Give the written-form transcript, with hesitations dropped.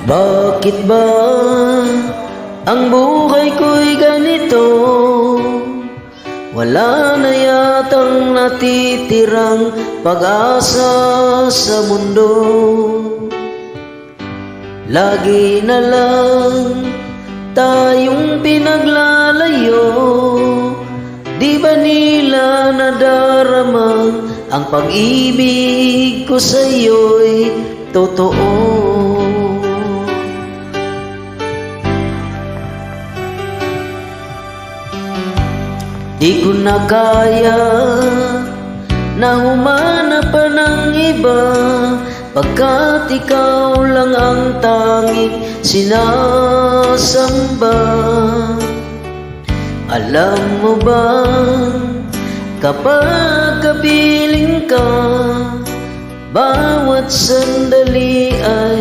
Bakit ba ang buhay ko'y ganito? Wala na yatang natitirang pag-asa sa mundo. Lagi na lang tayong pinaglalayo. Di ba nila nadarama ang pag-ibig ko sa'yo'y totoo? Di ko na kaya na humanap pa ng iba, pagkat ikaw lang ang tanging sinasamba. Alam mo ba, kapag kapiling ka, bawat sandali ay